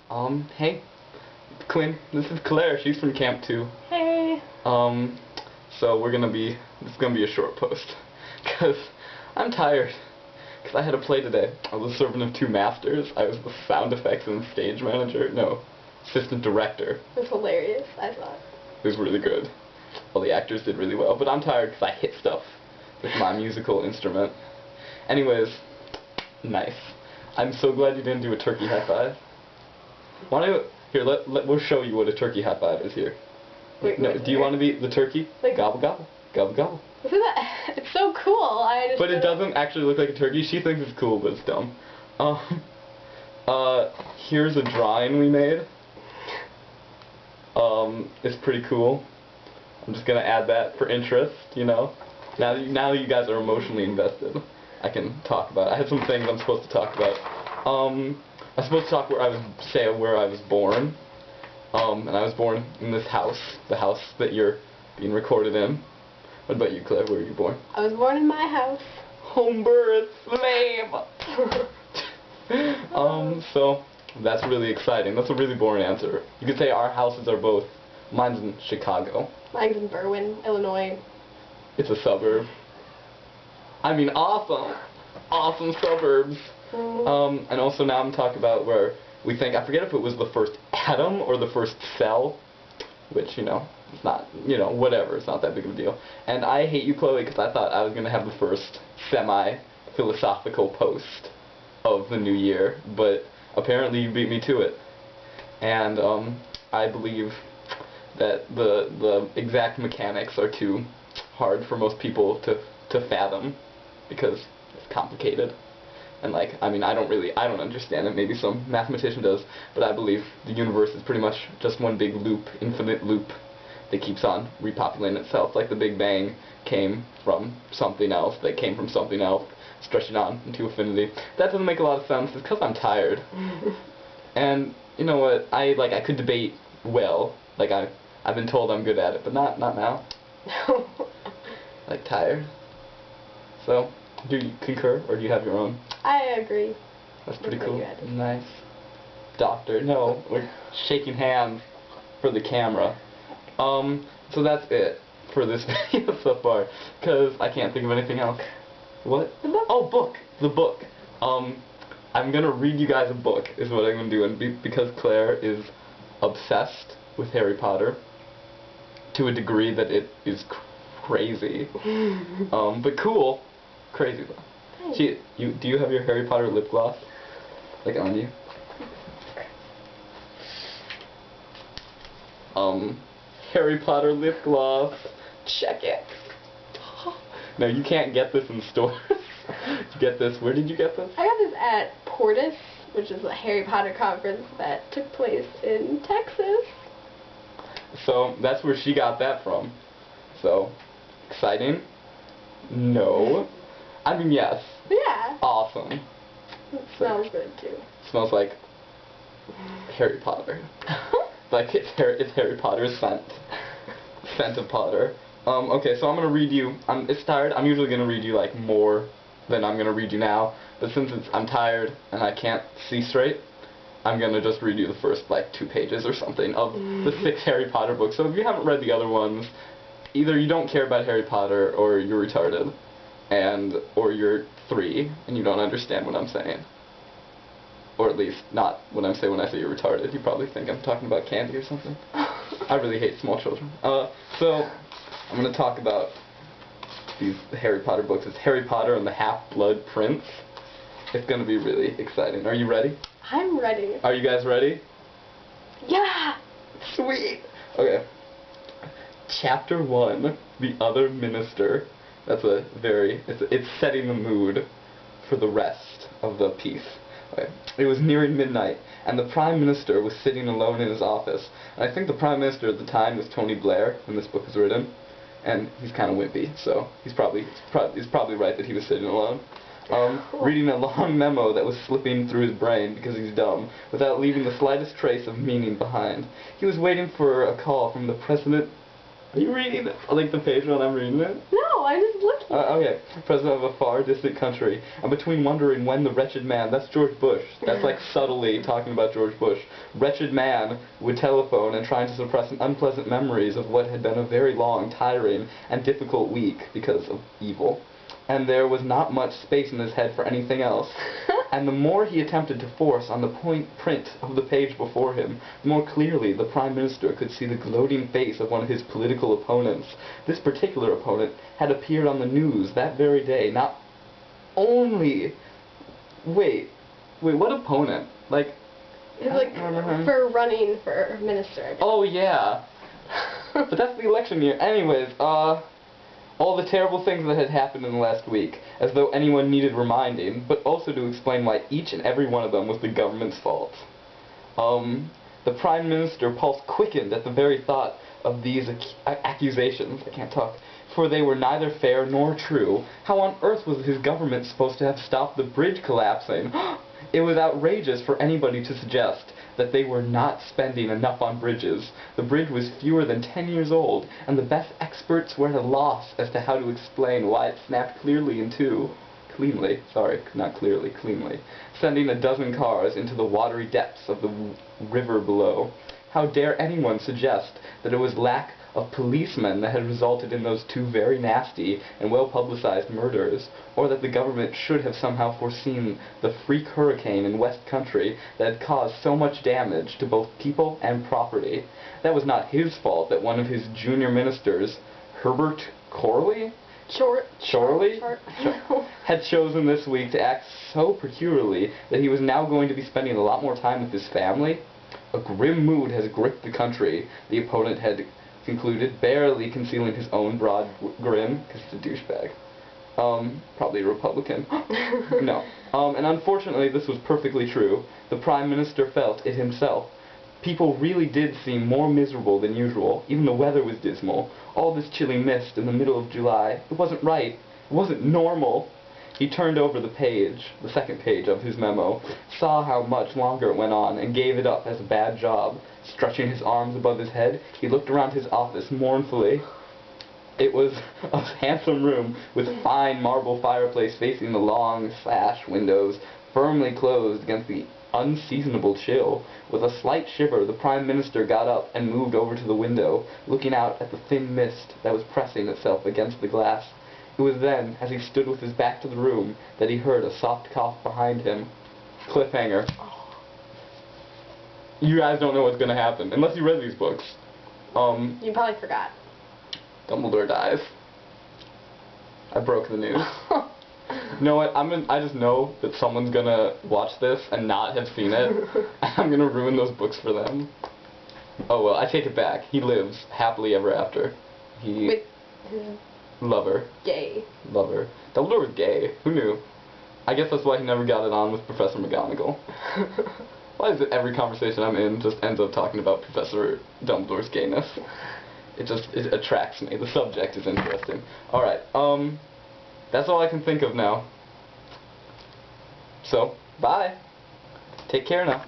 Hey, Quinn, this is Claire. She's from Camp 2. Hey. So this is gonna be a short post, cause I'm tired. Cause I had to play today. I was a servant of two masters. I was the sound effects and stage manager. No, assistant director. It was hilarious, I thought. It was really good. All the actors did really well, but I'm tired because I hit stuff with my musical instrument. Anyways, nice. I'm so glad you didn't do a turkey high five. Here, we'll show you what a turkey high five is here. Wait, no, do you want to be the turkey? Like, gobble gobble, gobble gobble. Isn't that? It's so cool. But it doesn't actually look like a turkey. She thinks it's cool, but it's dumb. Here's a drawing we made. It's pretty cool. I'm just gonna add that for interest, you know. Now that you guys are emotionally invested, I can talk about it. I have some things I'm supposed to talk about. I'm supposed to talk where I was born. And I was born in this house, the house that you're being recorded in. What about you, Claire? Where were you born? I was born in my house. Home birth, lame. So that's really exciting. That's a really boring answer. You could say our houses are both. Mine's in Chicago. Mine's in Berwyn, Illinois. It's a suburb. I mean, awesome. Awesome suburbs. And also now I'm talking about where we think, I forget if it was the first atom or the first cell, which, you know, it's not, you know, whatever, it's not that big of a deal. And I hate you, Chloe, because I thought I was going to have the first semi-philosophical post of the new year, but apparently you beat me to it. And I believe that the exact mechanics are too hard for most people to fathom, because it's complicated. And like, I mean, I don't understand it. Maybe some mathematician does, but I believe the universe is pretty much just one big loop, infinite loop, that keeps on repopulating itself. Like the Big Bang came from something else, that came from something else, stretching on into infinity. That doesn't make a lot of sense. It's because I'm tired. And you know what? I could debate well. Like I've been told I'm good at it, but not now. Like tired. So, do you concur, or do you have your own? I agree. That's pretty cool. Nice. Doctor, no, we're shaking hands for the camera. So that's it for this video so far, because I can't think of anything else. What? The book. Oh, book. The book. I'm gonna read you guys a book, is what I'm gonna do, and because Claire is obsessed with Harry Potter, to a degree that it is crazy. But cool. Crazy though. Do you have your Harry Potter lip gloss? Like on you? Harry Potter lip gloss. Check it. No, you can't get this in stores. You get this. Where did you get this? I got this at Portis, which is a Harry Potter conference that took place in Texas. So that's where she got that from. So exciting? No. I mean, yes. Yeah. Awesome. It smells good too. Smells like Harry Potter. Like it's Harry Potter's scent. Scent of Potter. Okay, so I'm gonna read you. It's tired. I'm usually gonna read you like more than I'm gonna read you now. But since I'm tired and I can't see straight, I'm gonna just read you the first like 2 pages or something of the 6 Harry Potter books. So if you haven't read the other ones, either you don't care about Harry Potter or you're retarded. Or you're 3 and you don't understand what I'm saying. Or at least not what I'm saying when I say you're retarded. You probably think I'm talking about candy or something. I really hate small children. So I'm going to talk about these Harry Potter books. It's Harry Potter and the Half-Blood Prince. It's going to be really exciting. Are you ready? I'm ready. Are you guys ready? Yeah! Sweet! Okay. Chapter 1, The Other Minister. That's it's setting the mood for the rest of the piece. Okay. It was nearing midnight, and the Prime Minister was sitting alone in his office. And I think the Prime Minister at the time was Tony Blair when this book was written, and he's kind of wimpy, so he's probably right that he was sitting alone. Reading a long memo that was slipping through his brain because he's dumb, without leaving the slightest trace of meaning behind. He was waiting for a call from the President You read, like, the page when I'm reading it? No, I'm just looking. Okay. President of a far distant country, and between wondering when the wretched man, that's George Bush, that's like subtly talking about George Bush, wretched man would telephone and trying to suppress unpleasant memories of what had been a very long, tiring, and difficult week because of evil. And there was not much space in his head for anything else. And the more he attempted to force on the print of the page before him, the more clearly the Prime Minister could see the gloating face of one of his political opponents. This particular opponent had appeared on the news that very day, not only... Wait, what opponent? Like... It's like for running for minister. Oh, yeah. But that's the election year. Anyways, all the terrible things that had happened in the last week, as though anyone needed reminding, but also to explain why each and every one of them was the government's fault. The Prime Minister pulse quickened at the very thought of these accusations. I can't talk. For they were neither fair nor true. How on earth was his government supposed to have stopped the bridge collapsing? It was outrageous for anybody to suggest that they were not spending enough on bridges. The bridge was fewer than 10 years old, and the best experts were at a loss as to how to explain why it snapped cleanly, sending a dozen cars into the watery depths of the river below. How dare anyone suggest that it was lack of policemen that had resulted in those two very nasty and well-publicized murders, or that the government should have somehow foreseen the freak hurricane in West Country that had caused so much damage to both people and property. That was not his fault that one of his junior ministers, Herbert Chorley, had chosen this week to act so peculiarly that he was now going to be spending a lot more time with his family. A grim mood has gripped the country, the opponent had concluded, barely concealing his own broad grin, because he's a douchebag. Probably a Republican. No. And unfortunately, this was perfectly true. The Prime Minister felt it himself. People really did seem more miserable than usual. Even the weather was dismal. All this chilly mist in the middle of July. It wasn't right. It wasn't normal. He turned over the page, the second page of his memo, saw how much longer it went on, and gave it up as a bad job. Stretching his arms above his head, he looked around his office mournfully. It was a handsome room with fine marble fireplace facing the long sash windows, firmly closed against the unseasonable chill. With a slight shiver, the Prime Minister got up and moved over to the window, looking out at the thin mist that was pressing itself against the glass. It was then, as he stood with his back to the room, that he heard a soft cough behind him. Cliffhanger. You guys don't know what's gonna happen, unless you read these books. You probably forgot. Dumbledore dies. I broke the news. You know what? I just know that someone's gonna watch this and not have seen it. I'm gonna ruin those books for them. Oh well, I take it back. He lives happily ever after. With his lover. Gay. Lover. Dumbledore was gay. Who knew? I guess that's why he never got it on with Professor McGonagall. Why is it every conversation I'm in just ends up talking about Professor Dumbledore's gayness? It attracts me. The subject is interesting. Alright, that's all I can think of now. So, bye. Take care now.